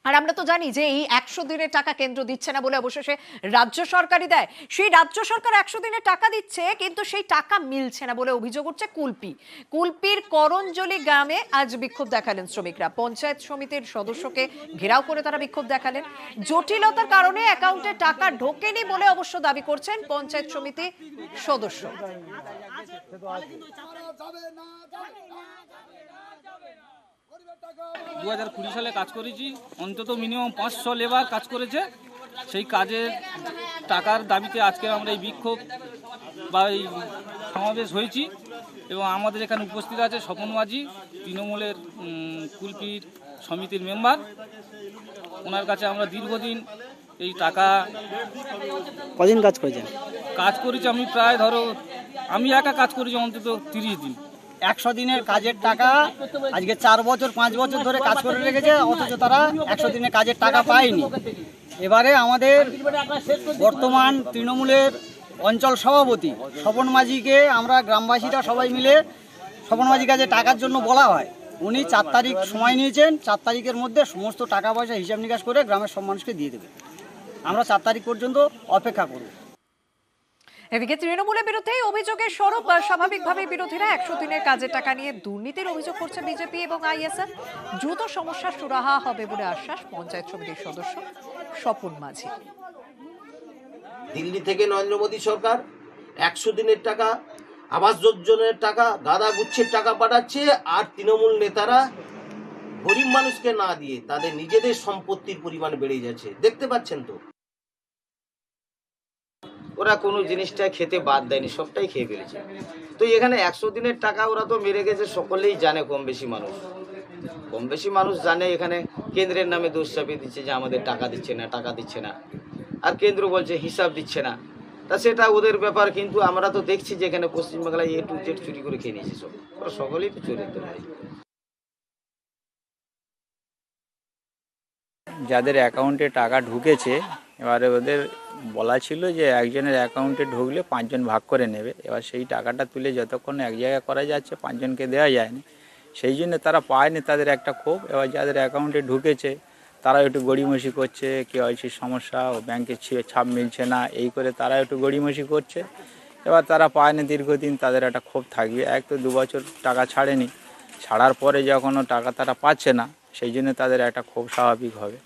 আর আমরা তো জানি যে এই 100 দিনের টাকা কেন্দ্র দিচ্ছে না বলে অবশেষে রাজ্য সরকারই দেয়। সেই রাজ্য সরকার 100 দিনের টাকা দিচ্ছে, কিন্তু সেই টাকা মিলছে না বলে অভিযোগ উঠছে কুলপির করঞ্জলি গ্রামে আজ বিক্ষোভ দেখালেন শ্রমিকরা। পঞ্চায়েত সমিতির সদস্যকে ঘেরাও করে তারা বিক্ষোভ দেখালেন। জটিলতার কারণে অ্যাকাউন্টে টাকা ঢোকেনি বলে অবশ্য দাবি করছেন পঞ্চায়েত সমিতি সদস্য। 2020 সালে কাজ করেছি, অন্তত মিনিমাম 500 লেবার কাজ করেছে। সেই কাজের টাকার দাবিতে আজকে আমরা এই বিক্ষোভ বা এই সমাবেশ হয়েছি। এবং আমাদের এখানে উপস্থিত আছে স্বপন মাঝি, তৃণমূলের কুলপির সমিতির মেম্বার। ওনার কাছে আমরা দীর্ঘদিন এই টাকা কদিন কাজ করেছেন? কাজ করেছি আমি প্রায় আমি একা কাজ করেছি অন্তত 30 দিন। 100 দিনের কাজের টাকা আজকে 4 বছর 5 বছর ধরে কাজ করে রেখেছে, অথচ তারা 100 দিনের কাজের টাকা পায়নি। এবারে আমাদের বর্তমান তৃণমূলের অঞ্চল সভাপতি স্বপন মাঝিকে আমরা গ্রামবাসীরা সবাই মিলে স্বপন মাঝির কাছে টাকার জন্য বলা হয়। উনি 4 তারিখ সময় নিয়েছেন, 4 তারিখের মধ্যে সমস্ত টাকা পয়সা হিসাব নিকাশ করে গ্রামের সব মানুষকে দিয়ে দেবে। আমরা 4 তারিখ পর্যন্ত অপেক্ষা করব। এদিকে তৃণমূলের বিরুদ্ধে অভিযোগের স্বরূপ স্বাভাবিকভাবে বিরোধীরা 100 দিনের কাজের টাকা নিয়ে দুর্নীতির অভিযোগ করছে বিজেপি এবং আইএসএফ। দ্রুত সমস্যার সুরাহা হবে বলে আশ্বাস পঞ্চায়েত সমিতির সদস্য স্বপন মাঝি। দিল্লি থেকে নরেন্দ্র মোদী সরকার 100 দিনের টাকা, আবাস যোজনার টাকা, গাদা গুচ্ছের টাকা পাঠাচ্ছে, আর তৃণমূল নেতারা গরিব মানুষকে না দিয়ে তাদের নিজেদের সম্পত্তির পরিমাণ বেড়ে যাচ্ছে। দেখতে পাচ্ছেন তো, ওরা কোনো জিনিসটা খেতে বাদ দেয়নি, সবটাই খেয়ে ফেলেছে। তো এখানে 100 দিনের টাকা ওরা তো মেরে গেছে, সকলেই জানে, কম বেশি মানুষ জানে। এখানে কেন্দ্রের নামে দোষ চাপিয়ে দিচ্ছে যে আমাদের টাকা দিচ্ছে না, আর কেন্দ্র বলছে হিসাব দিচ্ছে না। তা সেটা ওদের ব্যাপার, কিন্তু আমরা তো দেখছি যে এখানে পশ্চিমবাংলায় A to Z চুরি করে খেয়ে নিয়েছে সব। ওরা সকলেই তো চরিত্র ভাই। যাদের অ্যাকাউন্টে টাকা ঢুকেছে, এবারে ওদের বলা ছিল যে একজনের অ্যাকাউন্টে ঢুকলে 5 জন ভাগ করে নেবে। এবার সেই টাকাটা তুলে যতক্ষণ এক জায়গায় করা যাচ্ছে 5 জনকে দেওয়া যায়নি, সেই জন্য তারা পায়নি, তাদের একটা ক্ষোভ। এবার যাদের অ্যাকাউন্টে ঢুকেছে তারা একটু গড়িমসি করছে, কেওয়াইসির সমস্যা, ও ব্যাংকের ছাপ মিলছে না, এই করে তারা একটু গড়িমসি করছে। এবার তারা পায়নি দীর্ঘদিন, তাদের একটা ক্ষোভ থাকবে। 1 তো 2 বছর টাকা ছাড়েনি, ছাড়ার পরে যখন টাকা তারা পাচ্ছে না, সেই জন্য তাদের একটা ক্ষোভ স্বাভাবিক হবে।